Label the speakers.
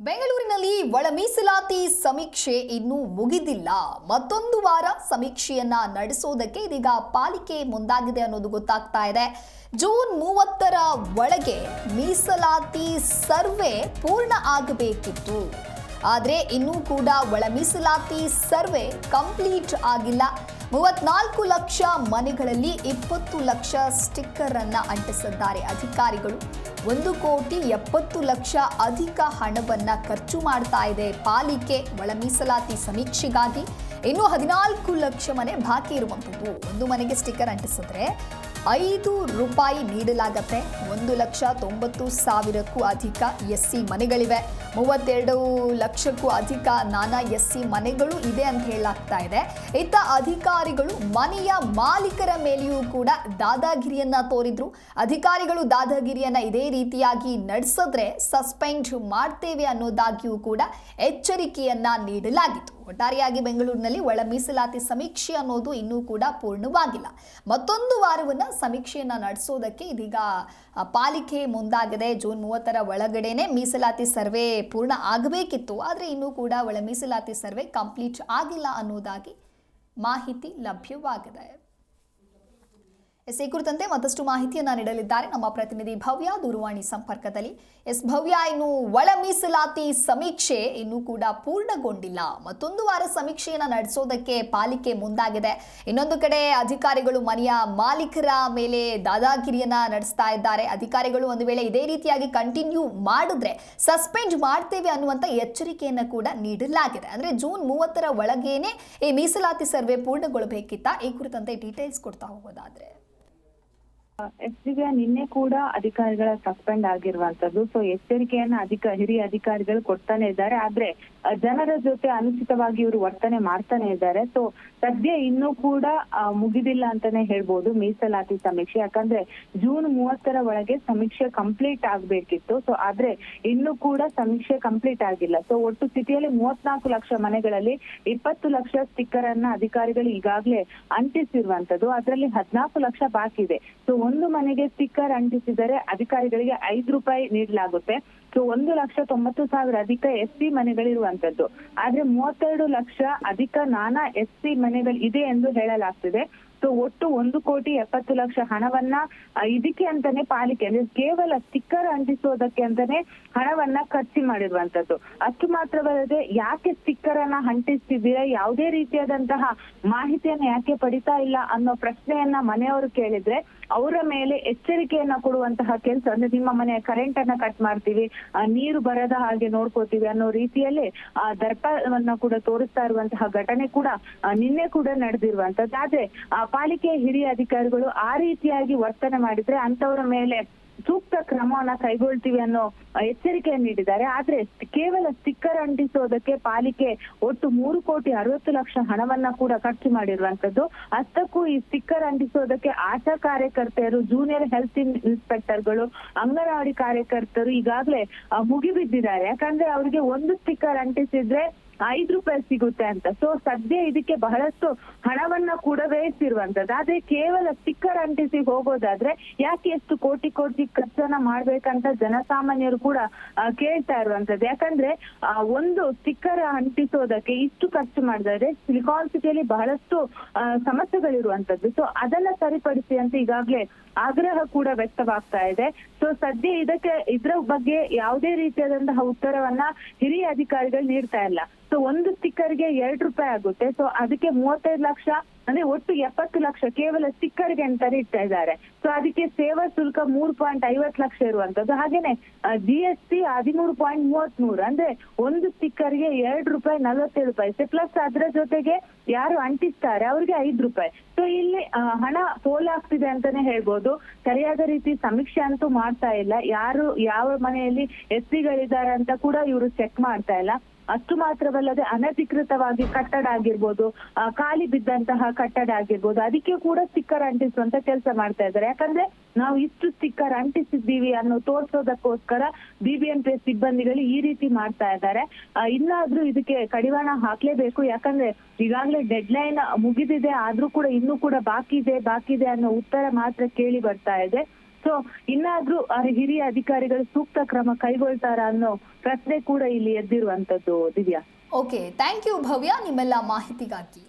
Speaker 1: ಬೆಂಗಳೂರಿನಲ್ಲಿ ಒಳ ಮೀಸಲಾತಿ ಸಮೀಕ್ಷೆ ಇನ್ನೂ ಮುಗಿದಿಲ್ಲ. ಮತ್ತೊಂದು ವಾರ ಸಮೀಕ್ಷೆಯನ್ನ ನಡೆಸೋದಕ್ಕೆ ಇದೀಗ ಪಾಲಿಕೆ ಮುಂದಾಗಿದೆ ಅನ್ನೋದು ಗೊತ್ತಾಗ್ತಾ ಇದೆ. ಜೂನ್ 30ರ ಒಳಗೆ ಮೀಸಲಾತಿ ಸರ್ವೆ ಪೂರ್ಣ ಆಗಬೇಕಿತ್ತು. ಆದರೆ ಇನ್ನೂ ಕೂಡ ಒಳ ಮೀಸಲಾತಿ ಸರ್ವೆ ಕಂಪ್ಲೀಟ್ ಆಗಿಲ್ಲ. 34 ಲಕ್ಷ ಮನೆಗಳಲ್ಲಿ 20 ಲಕ್ಷ ಸ್ಟಿಕ್ಕರ್ ಅನ್ನ ಅಂಟಿಸಿದ್ದಾರೆ ಅಧಿಕಾರಿಗಳು. 1,70,00,000 ಅಧಿಕ ಹಣವನ್ನ ಖರ್ಚು ಮಾಡ್ತಾ ಇದೆ ಪಾಲಿಕೆ ಒಳ ಮೀಸಲಾತಿ ಸಮೀಕ್ಷೆಗಾಗಿ. ಇನ್ನು 14 ಲಕ್ಷ ಮನೆ ಬಾಕಿ ಇರುವಂಥದ್ದು. ಒಂದು ಮನೆಗೆ ಸ್ಟಿಕ್ಕರ್ ಅಂಟಿಸಿದ್ರೆ ₹5 ನೀಡಲಾಗತ್ತೆ. 1,90,000ಕ್ಕೂ ಅಧಿಕ ಎಸ್ಸಿ ಮನೆಗಳಿವೆ. 32 ಲಕ್ಷಕ್ಕೂ ಅಧಿಕ ನಾನಾ ಎಸ್ಸಿ ಮನೆಗಳು ಇದೆ ಅಂತ ಹೇಳಲಾಗ್ತಾ ಇದೆ. ಇತ್ತ ಅಧಿಕಾರಿಗಳು ಮನೆಯ ಮಾಲೀಕರ ಮೇಲೆಯೂ ಕೂಡ ದಾದಾಗಿರಿಯನ್ನ ತೋರಿದ್ರು. ಅಧಿಕಾರಿಗಳು ದಾದಾಗಿರಿಯನ್ನ ಇದೇ ರೀತಿಯಾಗಿ ನಡೆಸಿದ್ರೆ ಸಸ್ಪೆಂಡ್ ಮಾಡ್ತೇವೆ ಅನ್ನೋದಾಗಿಯೂ ಕೂಡ ಎಚ್ಚರಿಕೆಯನ್ನ ನೀಡಲಾಗಿತ್ತು. ಒಟ್ಟಾರೆಯಾಗಿ ಬೆಂಗಳೂರಿನಲ್ಲಿ ಒಳ ಮೀಸಲಾತಿ ಸಮೀಕ್ಷೆ ಅನ್ನೋದು ಇನ್ನೂ ಕೂಡ ಪೂರ್ಣವಾಗಿಲ್ಲ. ಮತ್ತೊಂದು ವಾರವನ್ನ ಸಮೀಕ್ಷೆಯನ್ನ ನಡೆಸೋದಕ್ಕೆ ಇದೀಗ ಪಾಲಿಕೆ ಮುಂದಾಗಿದೆ. ಜೂನ್ 30ರ ಒಳಗಡೆನೆ ಮೀಸಲಾತಿ ಸರ್ವೆ ಪೂರ್ಣ ಆಗಬೇಕಿತ್ತು. ಆದರೆ ಇನ್ನೂ ಕೂಡ ಒಳ ಮೀಸಲಾತಿ ಸರ್ವೆ ಕಂಪ್ಲೀಟ್ ಆಗಿಲ್ಲ ಅನ್ನೋದಾಗಿ ಮಾಹಿತಿ ಲಭ್ಯವಾಗಿದೆ. ಈ ಕುರಿತಂತೆ ಮತ್ತಷ್ಟು ಮಾಹಿತಿಯನ್ನ ನೀಡಲಿದ್ದಾರೆ ನಮ್ಮ ಪ್ರತಿನಿಧಿ ಭವ್ಯ ದೂರವಾಣಿ ಸಂಪರ್ಕದಲ್ಲಿ. ಭವ್ಯ, ಇನ್ನು ಒಳ ಮೀಸಲಾತಿ ಸಮೀಕ್ಷೆ ಇನ್ನೂ ಕೂಡ ಪೂರ್ಣಗೊಂಡಿಲ್ಲ. ಮತ್ತೊಂದು ವಾರ ಸಮೀಕ್ಷೆಯನ್ನ ನಡೆಸೋದಕ್ಕೆ ಪಾಲಿಕೆ ಮುಂದಾಗಿದೆ. ಇನ್ನೊಂದು ಕಡೆ ಅಧಿಕಾರಿಗಳು ಮನೆಯ ಮಾಲೀಕರ ಮೇಲೆ ದಾದಾಗಿರಿಯನ್ನ ನಡೆಸ್ತಾ ಇದ್ದಾರೆ. ಅಧಿಕಾರಿಗಳು ಒಂದು ವೇಳೆ ಇದೇ ರೀತಿಯಾಗಿ ಕಂಟಿನ್ಯೂ ಮಾಡಿದ್ರೆ ಸಸ್ಪೆಂಡ್ ಮಾಡ್ತೇವೆ ಅನ್ನುವಂತ ಎಚ್ಚರಿಕೆಯನ್ನ ಕೂಡ ನೀಡಲಾಗಿದೆ. ಅಂದ್ರೆ ಜೂನ್ 30ರ ಒಳಗೇನೆ ಈ ಮೀಸಲಾತಿ ಸರ್ವೆ ಪೂರ್ಣಗೊಳ್ಳಬೇಕಿತ್ತ? ಈ ಕುರಿತಂತೆ ಡೀಟೇಲ್ಸ್ ಕೊಡ್ತಾ ಹೋಗೋದಾದ್ರೆ
Speaker 2: ಎಸ್ಡಿಗೆ ನಿನ್ನೆ ಕೂಡ ಅಧಿಕಾರಿಗಳ ಸಸ್ಪೆಂಡ್ ಆಗಿರುವಂತದ್ದು. ಸೊ ಎಚ್ಚರಿಕೆಯನ್ನ ಹಿರಿಯ ಅಧಿಕಾರಿಗಳು ಕೊಡ್ತಾನೆ ಇದ್ದಾರೆ. ಆದ್ರೆ ಜನರ ಜೊತೆ ಅನುಚಿತವಾಗಿ ಇವರು ವರ್ತನೆ ಮಾಡ್ತಾನೆ ಇದ್ದಾರೆ. ಸೊ ಸದ್ಯ ಇನ್ನೂ ಕೂಡ ಮುಗಿದಿಲ್ಲ ಅಂತಾನೆ ಹೇಳ್ಬೋದು ಮೀಸಲಾತಿ ಸಮೀಕ್ಷೆ. ಯಾಕಂದ್ರೆ ಜೂನ್ 30ರ ಒಳಗೆ ಸಮೀಕ್ಷೆ ಕಂಪ್ಲೀಟ್ ಆಗ್ಬೇಕಿತ್ತು. ಸೊ ಆದ್ರೆ ಇನ್ನೂ ಕೂಡ ಸಮೀಕ್ಷೆ ಕಂಪ್ಲೀಟ್ ಆಗಿಲ್ಲ. ಸೊ ಒಟ್ಟು ಸಿಟಿಯಲ್ಲಿ 34 ಲಕ್ಷ ಮನೆಗಳಲ್ಲಿ 20 ಲಕ್ಷ ಸ್ಟಿಕ್ಕರ್ ಅನ್ನ ಅಧಿಕಾರಿಗಳು ಈಗಾಗಲೇ ಅಂಟಿಸಿರುವಂತದ್ದು. ಅದರಲ್ಲಿ 14 ಲಕ್ಷ ಬಾಕಿ ಇದೆ. ಸೊ ಒಂದು ಮನೆಗೆ ಸ್ಟಿಕ್ಕರ್ ಅಂಟಿಸಿದರೆ ಅಧಿಕಾರಿಗಳಿಗೆ ₹5 ನೀಡಲಾಗುತ್ತೆ. ಸೊ 1,90,000 ಅಧಿಕ ಎಸ್ಸಿ ಮನೆಗಳಿರುವಂತದ್ದು. ಆದ್ರೆ 32 ಲಕ್ಷ ಅಧಿಕ ನಾನಾ ಎಸ್ಸಿ ಮನೆಗಳು ಇದೆ ಎಂದು ಹೇಳಲಾಗ್ತಿದೆ. ಸೊ ಒಟ್ಟು 1,70,00,000 ಹಣವನ್ನ ಇದಕ್ಕೆ ಅಂತಾನೆ ಪಾಲಿಕೆ ಅಂದ್ರೆ ಕೇವಲ ಸ್ಟಿಕ್ಕರ್ ಅಂಟಿಸೋದಕ್ಕೆ ಅಂತಾನೆ ಹಣವನ್ನ ಖರ್ಚು ಮಾಡಿರುವಂತದ್ದು. ಅಷ್ಟು ಮಾತ್ರವಲ್ಲದೆ ಯಾಕೆ ಸ್ಟಿಕ್ಕರ್ ಅನ್ನ ಅಂಟಿಸ್ತಿದ್ದೀರಾ, ಯಾವುದೇ ರೀತಿಯಾದಂತಹ ಮಾಹಿತಿಯನ್ನ ಯಾಕೆ ಪಡಿತಾ ಇಲ್ಲ ಅನ್ನೋ ಪ್ರಶ್ನೆಯನ್ನ ಮನೆಯವರು ಕೇಳಿದ್ರೆ ಅವರ ಮೇಲೆ ಎಚ್ಚರಿಕೆಯನ್ನ ಕೊಡುವಂತಹ ಕೆಲಸ, ಅಂದ್ರೆ ನಿಮ್ಮ ಮನೆಯ ಕರೆಂಟ್ ಅನ್ನ ಕಟ್ ಮಾಡ್ತೀವಿ, ನೀರು ಬರದ ಹಾಗೆ ನೋಡ್ಕೋತೀವಿ ಅನ್ನೋ ರೀತಿಯಲ್ಲಿ ದರ್ಪವನ್ನ ಕೂಡ ತೋರಿಸ್ತಾ ಇರುವಂತಹ ಘಟನೆ ಕೂಡ ನಿನ್ನೆ ಕೂಡ ನಡೆದಿರುವಂತದ್ದು. ಆದ್ರೆ ಪಾಲಿಕೆ ಹಿರಿಯ ಅಧಿಕಾರಿಗಳು ಆ ರೀತಿಯಾಗಿ ವರ್ತನೆ ಮಾಡಿದ್ರೆ ಅಂತವರ ಮೇಲೆ ಸೂಕ್ತ ಕ್ರಮವನ್ನ ಕೈಗೊಳ್ತೀವಿ ಅನ್ನೋ ಎಚ್ಚರಿಕೆಯನ್ನು ನೀಡಿದ್ದಾರೆ. ಆದ್ರೆ ಕೇವಲ ಸ್ಟಿಕ್ಕರ್ ಅಂಟಿಸೋದಕ್ಕೆ ಪಾಲಿಕೆ ಒಟ್ಟು ₹3,60,00,000 ಹಣವನ್ನ ಕೂಡ ಖರ್ಚು ಮಾಡಿರುವಂತದ್ದು. ಅಷ್ಟಕ್ಕೂ ಈ ಸ್ಟಿಕ್ಕರ್ ಅಂಟಿಸೋದಕ್ಕೆ ಆಶಾ ಕಾರ್ಯಕರ್ತೆಯರು, ಜೂನಿಯರ್ ಹೆಲ್ತ್ ಇನ್ಸ್ಪೆಕ್ಟರ್ಗಳು, ಅಂಗನವಾಡಿ ಕಾರ್ಯಕರ್ತರು ಈಗಾಗಲೇ ಮುಗಿಬಿದ್ದಿದ್ದಾರೆ. ಯಾಕಂದ್ರೆ ಅವರಿಗೆ ಒಂದು ಸ್ಟಿಕ್ಕರ್ ಅಂಟಿಸಿದ್ರೆ ₹5 ಸಿಗುತ್ತೆ ಅಂತ. ಸೊ ಸದ್ಯ ಇದಕ್ಕೆ ಬಹಳಷ್ಟು ಹಣವನ್ನ ಕೂಡ ವ್ಯಯಿಸಿರುವಂತದ್ದು. ಆದ್ರೆ ಕೇವಲ ಸ್ಟಿಕ್ಕರ್ ಅಂಟಿಸಿ ಹೋಗೋದಾದ್ರೆ ಯಾಕೆ ಎಷ್ಟು ಕೋಟಿ ಖರ್ಚನ್ನ ಮಾಡ್ಬೇಕಂತ ಜನಸಾಮಾನ್ಯರು ಕೂಡ ಕೇಳ್ತಾ ಇರುವಂತದ್ದು. ಯಾಕಂದ್ರೆ ಒಂದು ಸ್ಟಿಕ್ಕರ್ ಅಂಟಿಸೋದಕ್ಕೆ ಇಷ್ಟು ಖರ್ಚು ಮಾಡಿದ್ರೆ ಸಿಲಿಕಾನ್ ಸಿಟಿಯಲ್ಲಿ ಬಹಳಷ್ಟು ಸಮಸ್ಯೆಗಳಿರುವಂತದ್ದು. ಸೊ ಅದನ್ನ ಸರಿಪಡಿಸಿ ಅಂತ ಈಗಾಗ್ಲೇ ಆಗ್ರಹ ಕೂಡ ವ್ಯಕ್ತವಾಗ್ತಾ ಇದೆ. ಸೊ ಸದ್ಯ ಇದ್ರ ಬಗ್ಗೆ ಯಾವುದೇ ರೀತಿಯಾದಂತಹ ಉತ್ತರವನ್ನ ಹಿರಿಯ ಅಧಿಕಾರಿಗಳು ನೀಡ್ತಾ ಇಲ್ಲ. ಸೊ ಒಂದು ಸ್ಟಿಕ್ಕರ್ಗೆ ₹2 ಆಗುತ್ತೆ. ಸೊ ಅದಕ್ಕೆ 35 ಲಕ್ಷ ಅಂದ್ರೆ ಒಟ್ಟು 70 ಲಕ್ಷ ಕೇವಲ ಸ್ಟಿಕ್ಕರ್ಗೆ ಅಂತಾನೆ ಇಡ್ತಾ ಇದ್ದಾರೆ. ಸೊ ಅದಕ್ಕೆ ಸೇವಾ ಶುಲ್ಕ 3.50 ಲಕ್ಷ ಇರುವಂತದ್ದು. ಹಾಗೇನೆ GST 13.33 ಅಂದ್ರೆ ಒಂದು ಸ್ಟಿಕ್ಕರ್ಗೆ ₹2.47 ಪ್ಲಸ್ ಅದರ ಜೊತೆಗೆ ಯಾರು ಅಂಟಿಸ್ತಾರೆ ಅವ್ರಿಗೆ ₹5. ಸೊ ಇಲ್ಲಿ ಹಣ ಪೋಲಾಗ್ತಿದೆ ಅಂತಾನೆ ಹೇಳ್ಬೋದು. ಸರಿಯಾದ ರೀತಿ ಸಮೀಕ್ಷೆ ಅಂತೂ ಮಾಡ್ತಾ ಇಲ್ಲ. ಯಾರು ಯಾವ ಮನೆಯಲ್ಲಿ ಎಸ್ಸಿಗಳಿದ್ದಾರೆ ಅಂತ ಕೂಡ ಇವರು ಚೆಕ್ ಮಾಡ್ತಾ ಇಲ್ಲ. ಅಷ್ಟು ಮಾತ್ರವಲ್ಲದೆ ಅನಧಿಕೃತವಾಗಿ ಕಟ್ಟಡ ಆಗಿರ್ಬೋದು, ಖಾಲಿ ಬಿದ್ದಂತಹ ಕಟ್ಟಡ ಆಗಿರ್ಬೋದು, ಅದಕ್ಕೆ ಕೂಡ ಸ್ಟಿಕ್ಕರ್ ಅಂಟಿಸುವಂತ ಕೆಲಸ ಮಾಡ್ತಾ ಇದ್ದಾರೆ. ಯಾಕಂದ್ರೆ ನಾವು ಇಷ್ಟು ಸ್ಟಿಕ್ಕರ್ ಅಂಟಿಸಿದ್ದೀವಿ ಅನ್ನೋ ತೋರ್ಸೋದಕ್ಕೋಸ್ಕರ BBMP ಸಿಬ್ಬಂದಿಗಳು ಈ ರೀತಿ ಮಾಡ್ತಾ ಇದ್ದಾರೆ. ಇನ್ನಾದ್ರೂ ಇದಕ್ಕೆ ಕಡಿವಾಣ ಹಾಕ್ಲೇಬೇಕು. ಯಾಕಂದ್ರೆ ಈಗಾಗಲೇ ಡೆಡ್ ಲೈನ್ ಮುಗಿದಿದೆ, ಆದ್ರೂ ಕೂಡ ಇನ್ನೂ ಕೂಡ ಬಾಕಿ ಇದೆ ಅನ್ನೋ ಉತ್ತರ ಮಾತ್ರ ಕೇಳಿ ಬರ್ತಾ ಇದೆ. ಸೊ ಇನ್ನಾದ್ರೂ ಹಿರಿಯ ಅಧಿಕಾರಿಗಳು ಸೂಕ್ತ ಕ್ರಮ ಕೈಗೊಳ್ತಾರ ಅನ್ನೋ ಪ್ರಶ್ನೆ ಕೂಡ ಇಲ್ಲಿ ಎದ್ದಿರುವಂತದ್ದು ದಿವ್ಯಾ.
Speaker 1: ಓಕೆ, ಥ್ಯಾಂಕ್ ಯು ಭವ್ಯ ನಿಮ್ಮೆಲ್ಲ ಮಾಹಿತಿಗಾಗಿ.